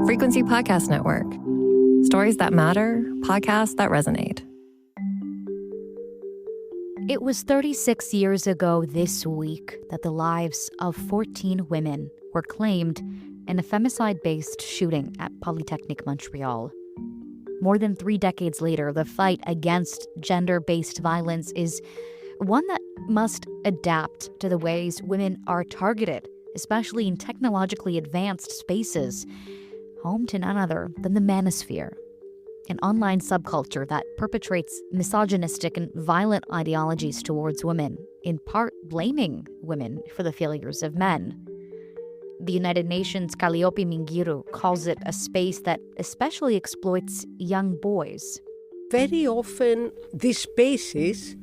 Frequency Podcast Network. Stories that matter, podcasts that resonate. It was 36 years ago this week that the lives of 14 women were claimed in a femicide-based shooting at Polytechnique Montreal. More than 3 decades later, the fight against gender-based violence is one that must adapt to the ways women are targeted, especially in technologically advanced spaces, home to none other than the manosphere, an online subculture that perpetrates misogynistic and violent ideologies towards women, in part blaming women for the failures of men. The United Nations Calliope Mingiru calls it a space that especially exploits young boys. Very often, these spaces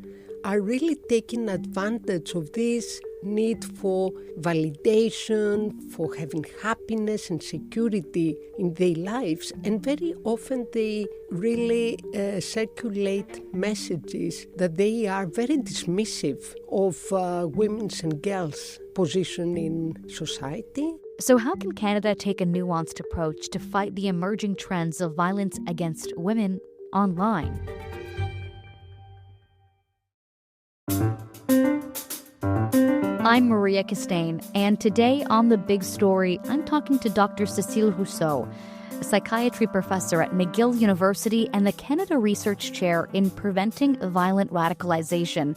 are really taking advantage of this need for validation, for having happiness and security in their lives. And very often they really circulate messages that they are very dismissive of women's and girls' position in society. So how can Canada take a nuanced approach to fight the emerging trends of violence against women online? I'm Maria Kestane, and today on The Big Story, I'm talking to Dr. Cecile Rousseau, a psychiatry professor at McGill University and the Canada Research Chair in Preventing Violent Radicalization,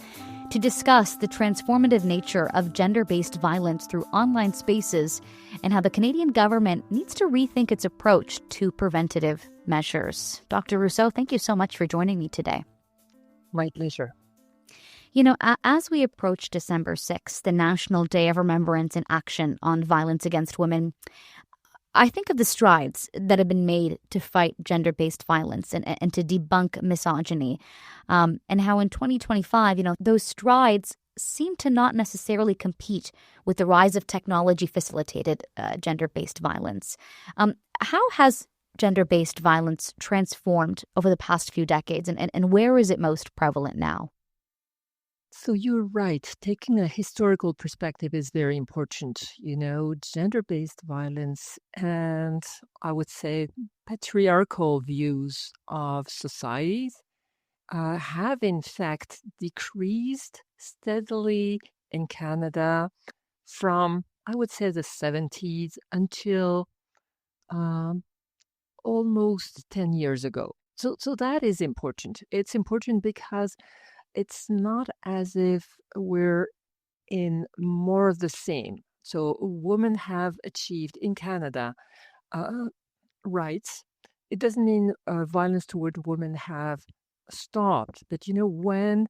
to discuss the transformative nature of gender-based violence through online spaces and how the Canadian government needs to rethink its approach to preventative measures. Dr. Rousseau, thank you so much for joining me today. My pleasure. You know, as we approach December 6th, the National Day of Remembrance and Action on Violence Against Women, I think of the strides that have been made to fight gender-based violence and to debunk misogyny, and how in 2025, those strides seem to not necessarily compete with the rise of technology-facilitated gender-based violence. How has gender-based violence transformed over the past few decades, and where is it most prevalent now? So you're right. Taking a historical perspective is very important. Gender-based violence and I would say patriarchal views of societies have in fact decreased steadily in Canada from, I would say, the 70s until almost 10 years ago. So that is important. It's important because it's not as if we're in more of the same. So women have achieved in Canada rights. It doesn't mean violence toward women have stopped. But when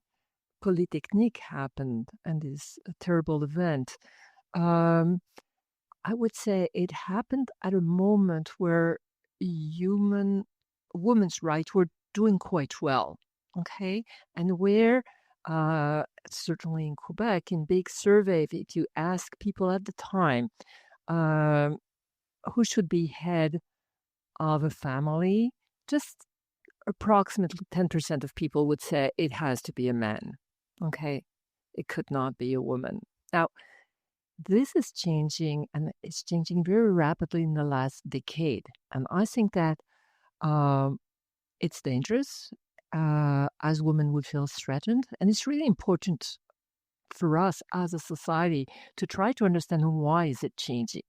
Polytechnique happened and this terrible event, I would say it happened at a moment where women's rights were doing quite well. Okay, and where, certainly in Quebec, in big surveys, if you ask people at the time who should be head of a family, just approximately 10% of people would say it has to be a man. Okay, it could not be a woman. Now, this is changing, and it's changing very rapidly in the last decade. And I think that it's dangerous. As women, we feel threatened. And it's really important for us as a society to try to understand why is it changing?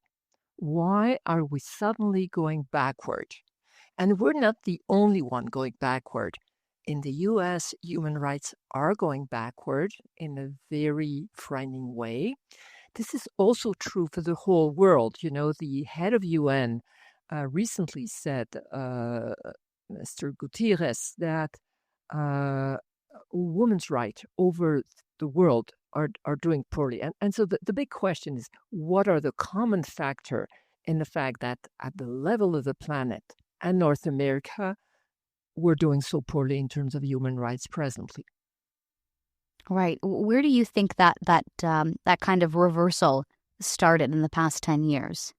Why are we suddenly going backward? And we're not the only one going backward. In the US, human rights are going backward in a very frightening way. This is also true for the whole world. The head of UN recently said, Mr. Gutierrez, that women's rights over the world are doing poorly. And so the big question is, what are the common factor in the fact that at the level of the planet and North America, we're doing so poorly in terms of human rights presently? Right. Where do you think that kind of reversal started in the past 10 years?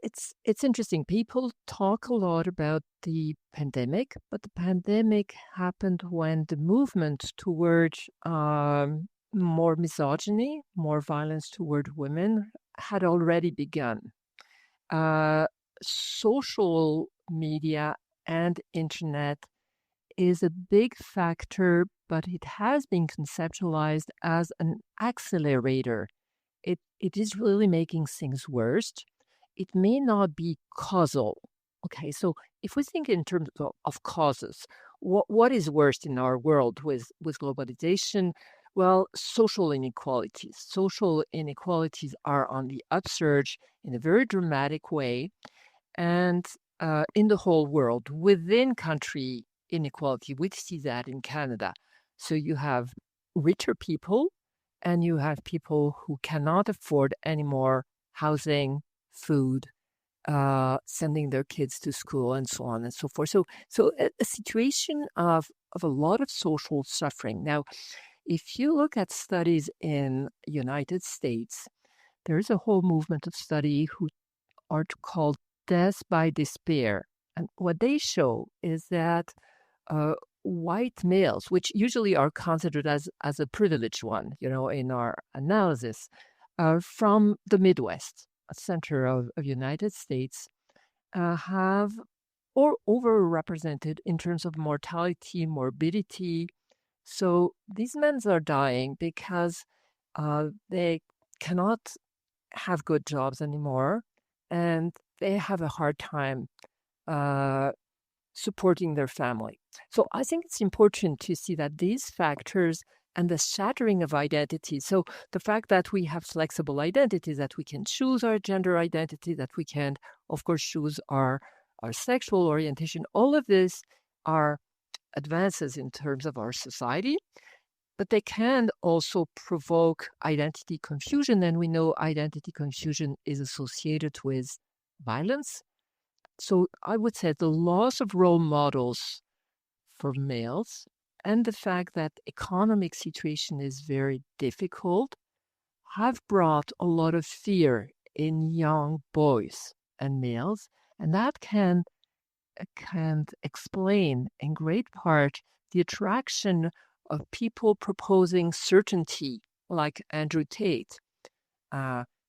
It's interesting. People talk a lot about the pandemic, but the pandemic happened when the movement toward more misogyny, more violence toward women had already begun. social media and internet is a big factor, but it has been conceptualized as an accelerator. It is really making things worse. It may not be causal. Okay, so if we think in terms of causes, what is worse in our world with globalization? Well, social inequalities. Social inequalities are on the upsurge in a very dramatic way, and in the whole world, within country inequality, we see that in Canada. So you have richer people, and you have people who cannot afford any more housing, food, sending their kids to school, and so on and so forth. So a situation of a lot of social suffering. Now, if you look at studies in United States, there is a whole movement of study who are called death by despair. And what they show is that white males, which usually are considered as a privileged one, in our analysis, from the Midwest, a center of United States, have or overrepresented in terms of mortality, morbidity. So these men are dying because they cannot have good jobs anymore, and they have a hard time supporting their family. So I think it's important to see that these factors and the shattering of identity. So the fact that we have flexible identities, that we can choose our gender identity, that we can, of course, choose our sexual orientation, all of this are advances in terms of our society, but they can also provoke identity confusion. And we know identity confusion is associated with violence. So I would say the loss of role models for males and the fact that economic situation is very difficult have brought a lot of fear in young boys and males, and that can explain in great part the attraction of people proposing certainty, like Andrew Tate.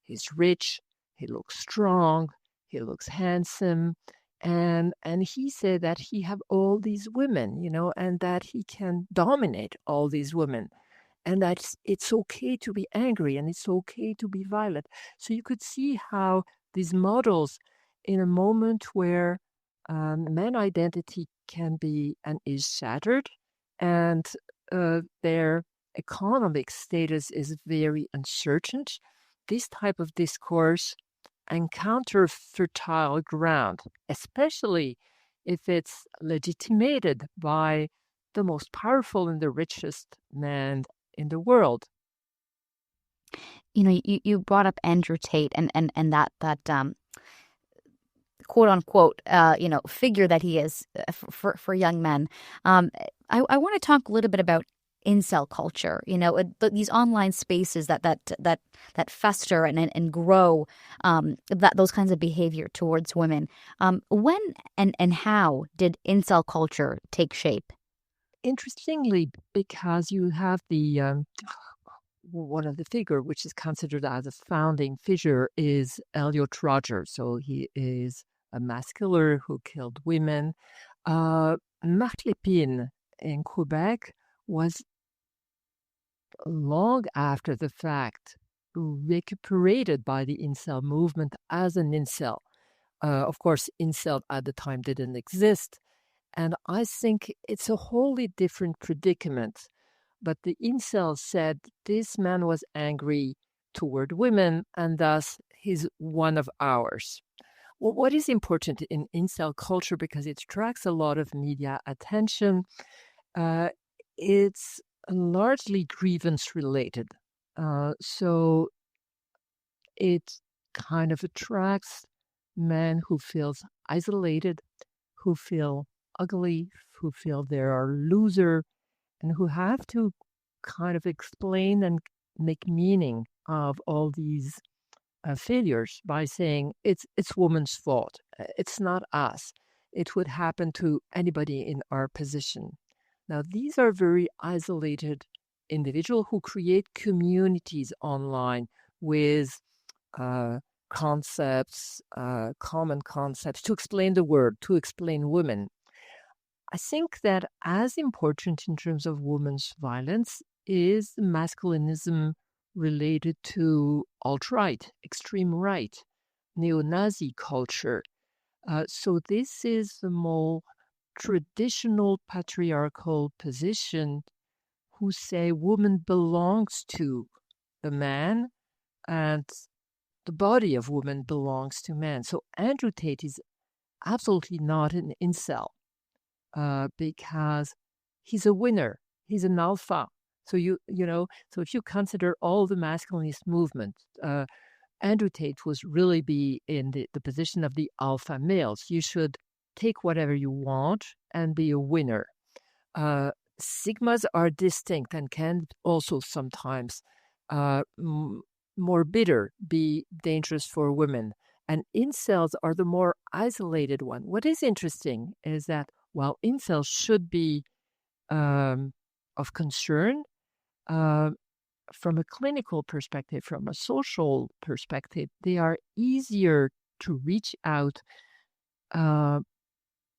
He's rich, he looks strong, he looks handsome, and he said that he have all these women, and that he can dominate all these women, and that it's okay to be angry and it's okay to be violent. So you could see how these models, in a moment where man identity can be and is shattered, and their economic status is very uncertain, this type of discourse encounter fertile ground, especially if it's legitimated by the most powerful and the richest man in the world. You brought up Andrew Tate and that quote unquote figure that he is for young men. I want to talk a little bit about incel culture, these online spaces that fester and grow, those kinds of behavior towards women. When and how did incel culture take shape? Interestingly, because you have the one of the figure which is considered as a founding figure is Elliot Rodger. So he is a mass killer who killed women. Marc Lépine in Quebec was long after the fact recuperated by the incel movement as an incel. Of course, incel at the time didn't exist. And I think it's a wholly different predicament. But the incel said this man was angry toward women, and thus he's one of ours. Well, what is important in incel culture, because it attracts a lot of media attention, it's largely grievance related. So it kind of attracts men who feels isolated, who feel ugly, who feel they are loser, and who have to kind of explain and make meaning of all these failures by saying it's woman's fault. It's not us. It would happen to anybody in our position. Now, these are very isolated individuals who create communities online with concepts, common concepts, to explain the word, to explain women. I think that as important in terms of women's violence is masculinism related to alt-right, extreme right, neo-Nazi culture. So this is the more traditional patriarchal position who say woman belongs to the man and the body of woman belongs to man. So Andrew Tate is absolutely not an incel because he's a winner. He's an alpha. So so if you consider all the masculinist movement, Andrew Tate was really be in the position of the alpha males. You should take whatever you want and be a winner. Sigmas are distinct and can also sometimes more bitter, be dangerous for women. And incels are the more isolated one. What is interesting is that while incels should be of concern, from a clinical perspective, from a social perspective, they are easier to reach out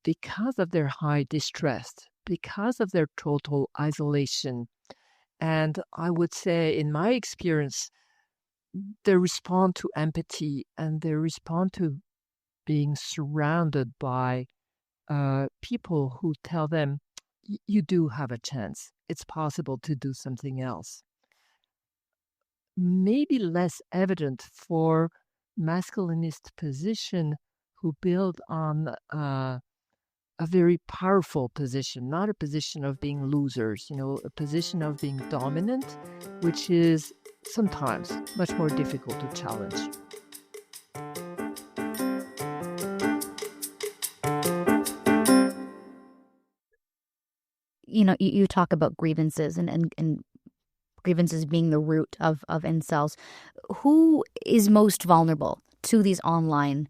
because of their high distress, because of their total isolation. And I would say, in my experience, they respond to empathy and they respond to being surrounded by people who tell them, you do have a chance. It's possible to do something else. Maybe less evident for masculinist position who build on a very powerful position, not a position of being losers, a position of being dominant, which is sometimes much more difficult to challenge. You talk about grievances and grievances being the root of incels. Who is most vulnerable to these online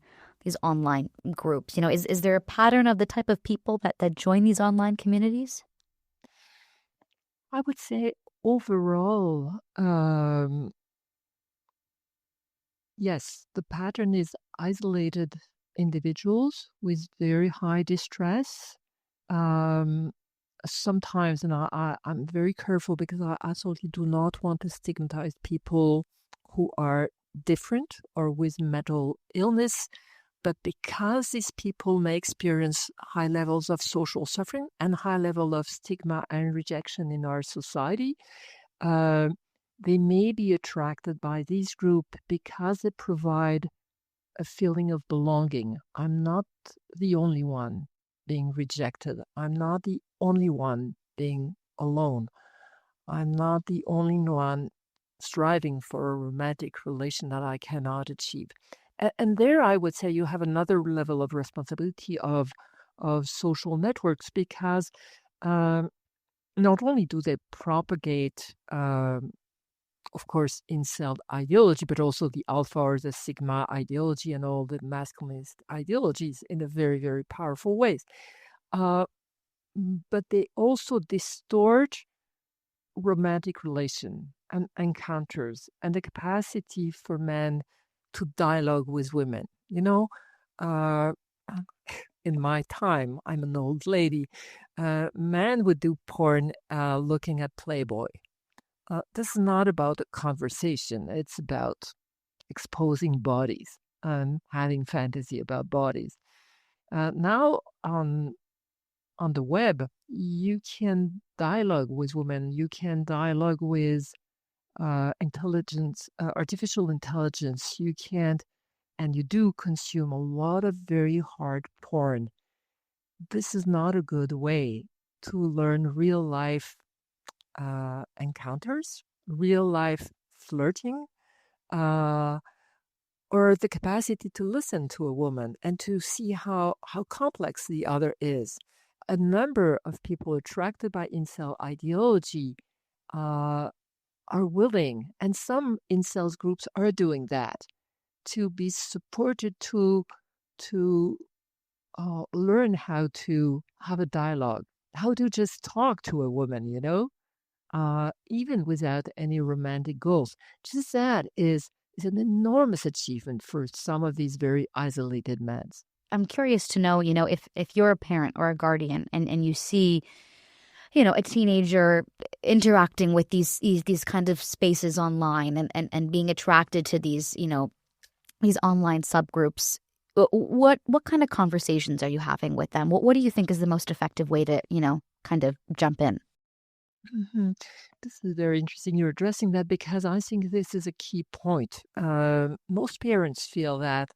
groups? Is there a pattern of the type of people that join these online communities? I would say overall, yes, the pattern is isolated individuals with very high distress. Sometimes, and I'm very careful because I absolutely do not want to stigmatize people who are different or with mental illness, but because these people may experience high levels of social suffering and high level of stigma and rejection in our society, they may be attracted by this group because they provide a feeling of belonging. I'm not the only one being rejected. I'm not the only one being alone. I'm not the only one striving for a romantic relation that I cannot achieve. And there I would say you have another level of responsibility of social networks because not only do they propagate of course, incel ideology, but also the alpha or the sigma ideology and all the masculinist ideologies in a very, very powerful ways. But they also distort romantic relation and encounters and the capacity for men to dialogue with women. In my time, I'm an old lady, men would do porn looking at Playboy. This is not about a conversation. It's about exposing bodies and having fantasy about bodies. Now on the web, you can dialogue with women. You can dialogue with artificial intelligence. You can't, and you do consume a lot of very hard porn. This is not a good way to learn real life encounters, real life flirting, or the capacity to listen to a woman and to see how complex the other is. A number of people attracted by incel ideology are willing, and some incels groups are doing that, to be supported to learn how to have a dialogue, how to just talk to a woman, even without any romantic goals. Just that is is an enormous achievement for some of these very isolated men. I'm curious to know, if you're a parent or a guardian and you see, a teenager interacting with these kind of spaces online and being attracted to these, these online subgroups, what kind of conversations are you having with them? What do you think is the most effective way to, kind of jump in? Mm-hmm. This is very interesting. You're addressing that because I think this is a key point. Most parents feel that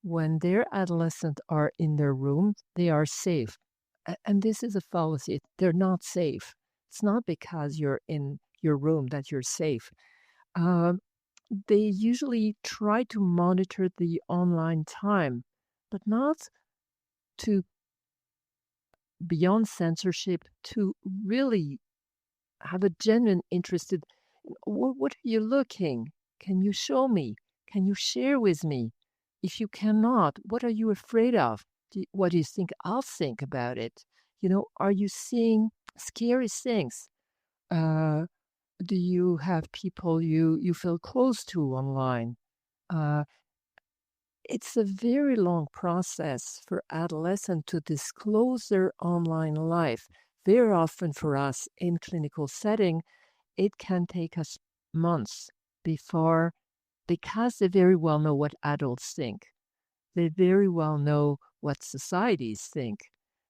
when their adolescents are in their room, they are safe. And this is a fallacy. They're not safe. It's not because you're in your room that you're safe. They usually try to monitor the online time, but not to beyond censorship, to really have a genuine interest in what are you looking? Can you show me? Can you share with me? If you cannot, what are you afraid of? What do you think I'll think about it? Are you seeing scary things? Do you have people you feel close to online? It's a very long process for adolescents to disclose their online life. Very often for us in clinical setting, it can take us months because they very well know what adults think. They very well know what societies think,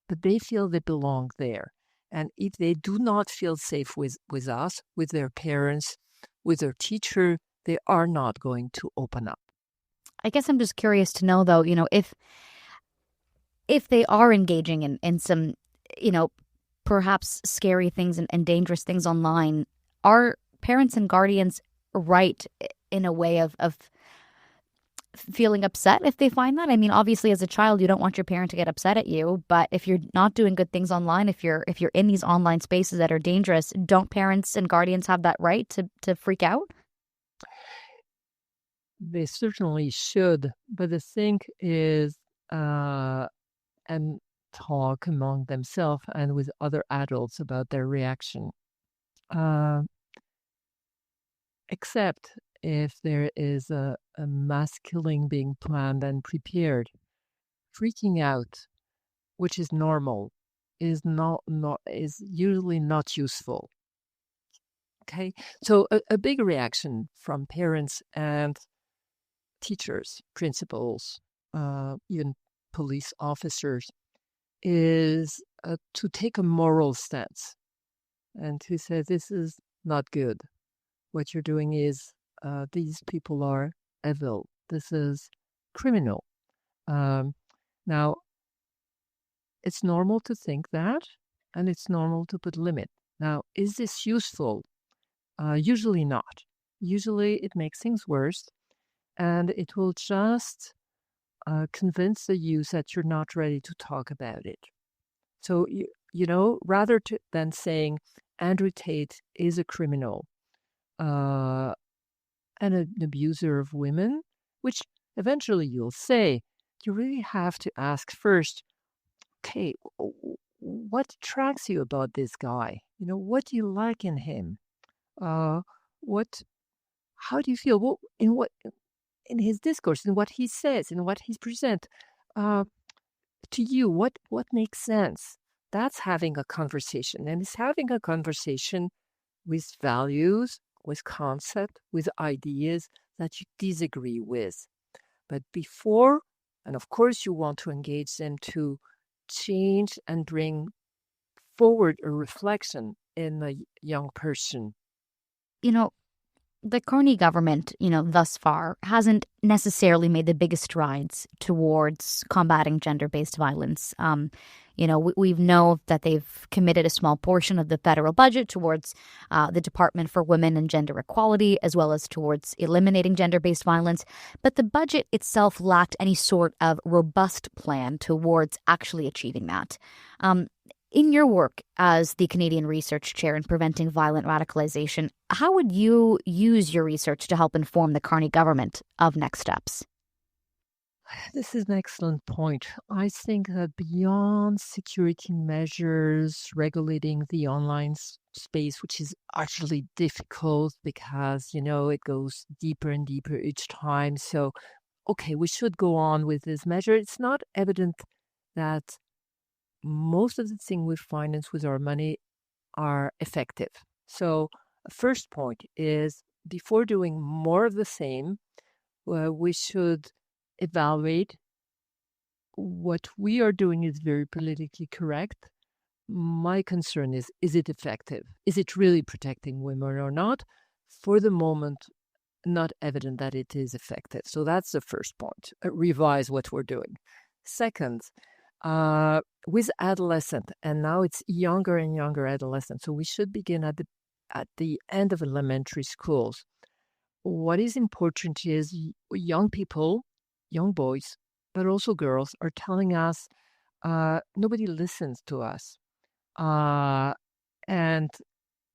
but they feel they belong there. And if they do not feel safe with us, with their parents, with their teacher, they are not going to open up. I guess I'm just curious to know, though, if they are engaging in some, perhaps scary things and dangerous things online, are parents and guardians right in a way of feeling upset if they find that? I mean, obviously, as a child, you don't want your parent to get upset at you, but if you're not doing good things online, if you're in these online spaces that are dangerous, don't parents and guardians have that right to freak out? They certainly should, but the thing is, and talk among themselves and with other adults about their reaction. Except if there is a mass killing being planned and prepared, freaking out, which is normal, is usually not useful. Okay, so a big reaction from parents and teachers, principals, even police officers, is to take a moral stance and to say, this is not good. What you're doing is, these people are evil. This is criminal. Now, it's normal to think that, and it's normal to put limit. Now, is this useful? Usually not. Usually it makes things worse, and it will just convince the youth that you're not ready to talk about it. So, rather than saying Andrew Tate is a criminal and an abuser of women, which eventually you'll say, you really have to ask first, okay, what attracts you about this guy? What do you like in him? How do you feel? In his discourse, in what he says, in what he presents, to you, what makes sense? That's having a conversation, and it's having a conversation with values, with concept, with ideas that you disagree with. But before, and of course you want to engage them to change and bring forward a reflection in the young person. The Carney government, thus far, hasn't necessarily made the biggest strides towards combating gender-based violence. We know that they've committed a small portion of the federal budget towards the Department for Women and Gender Equality, as well as towards eliminating gender-based violence. But the budget itself lacked any sort of robust plan towards actually achieving that. In your work as the Canadian Research Chair in Preventing Violent Radicalization, how would you use your research to help inform the Carney government of next steps? This is an excellent point. I think that beyond security measures regulating the online space, which is actually difficult because, it goes deeper and deeper each time. So, okay, we should go on with this measure. It's not evident that most of the things we finance with our money are effective. So, first point is before doing more of the same, we should evaluate what we are doing is very politically correct. My concern is it effective? Is it really protecting women or not? For the moment, not evident that it is effective. So that's the first point. Revise what we're doing. Second, with adolescent, and now it's younger and younger adolescents. So we should begin at the end of elementary schools. What is important is young people, young boys, but also girls are telling us nobody listens to us. And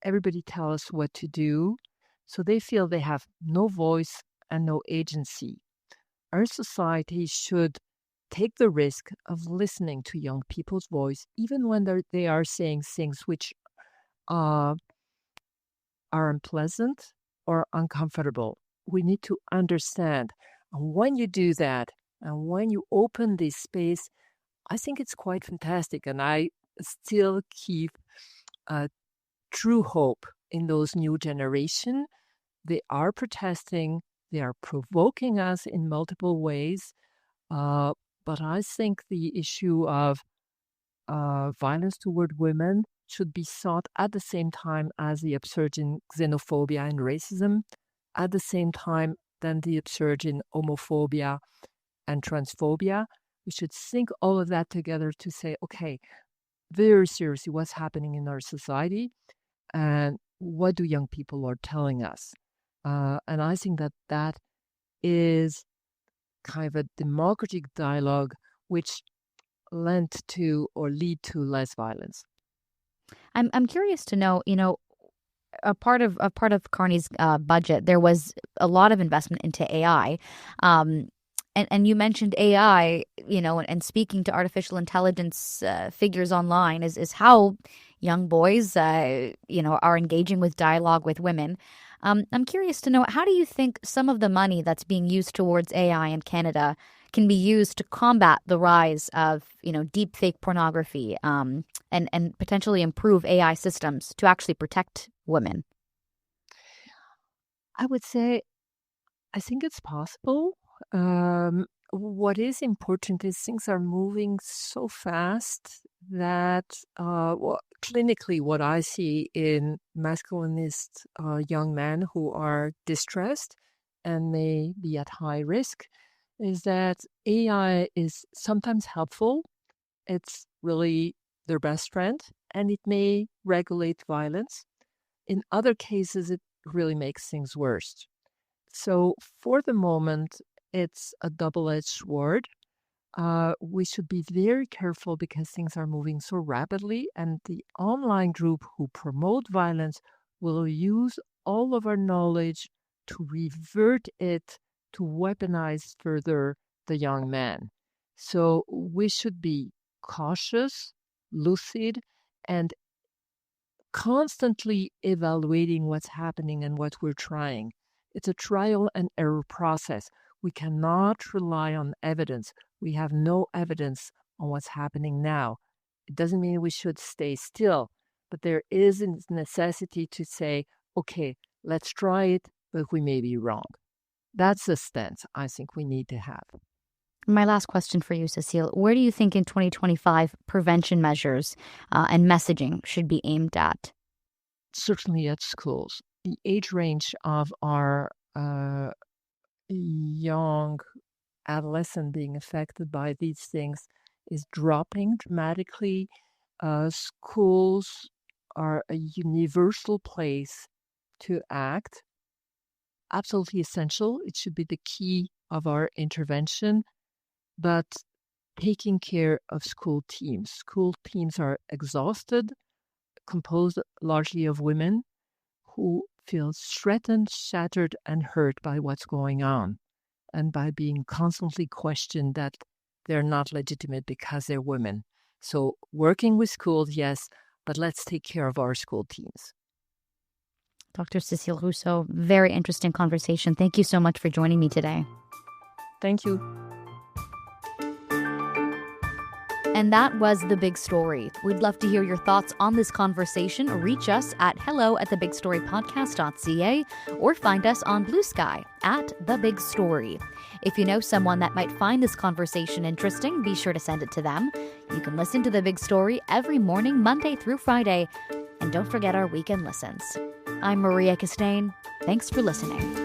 everybody tells us what to do. So they feel they have no voice and no agency. Our society should take the risk of listening to young people's voice, even when they are saying things which are unpleasant or uncomfortable. We need to understand. And when you do that, and when you open this space, I think it's quite fantastic. And I still keep true hope in those new generation. They are protesting. They are provoking us in multiple ways. But I think the issue of violence toward women should be sought at the same time as the upsurge in xenophobia and racism, at the same time than the upsurge in homophobia and transphobia. We should think all of that together to say, okay, very seriously, what's happening in our society and what do young people are telling us? And I think that is kind of a democratic dialogue which lent to or lead to less violence. I'm curious to know, a part of Carney's budget, there was a lot of investment into AI. And you mentioned AI, and speaking to artificial intelligence figures online is how young boys, are engaging with dialogue with women. I'm curious to know, how do you think some of the money that's being used towards AI in Canada can be used to combat the rise of, deepfake pornography, and potentially improve AI systems to actually protect women? I would say, I think it's possible. What is important is things are moving so fast that clinically what I see in masculinist young men who are distressed and may be at high risk is that AI is sometimes helpful. It's really their best friend, and it may regulate violence. In other cases, it really makes things worse. So for the moment, it's a double-edged sword. We should be very careful because things are moving so rapidly, and the online group who promote violence will use all of our knowledge to revert it to weaponize further the young man. So we should be cautious, lucid, and constantly evaluating what's happening and what we're trying. It's a trial and error process. We cannot rely on evidence. We have no evidence on what's happening now. It doesn't mean we should stay still, but there is a necessity to say, okay, let's try it, but we may be wrong. That's the stance I think we need to have. My last question for you, Cecile, where do you think in 2025 prevention measures and messaging should be aimed at? Certainly at schools. The age range of our young adolescent being affected by these things is dropping dramatically. Schools are a universal place to act. Absolutely essential. It should be the key of our intervention. But taking care of school teams. School teams are exhausted, composed largely of women who feel threatened, shattered, and hurt by what's going on. and by being constantly questioned that they're not legitimate because they're women. So working with schools, yes, but let's take care of our school teams. Dr. Cecile Rousseau, very interesting conversation. Thank you so much for joining me today. Thank you. And that was The Big Story. We'd love to hear your thoughts on this conversation. Reach us at hello@thebigstorypodcast.ca or find us on Blue Sky @thebigstory. If you know someone that might find this conversation interesting, be sure to send it to them. You can listen to The Big Story every morning, Monday through Friday. And don't forget our weekend listens. I'm Maria Kestane. Thanks for listening.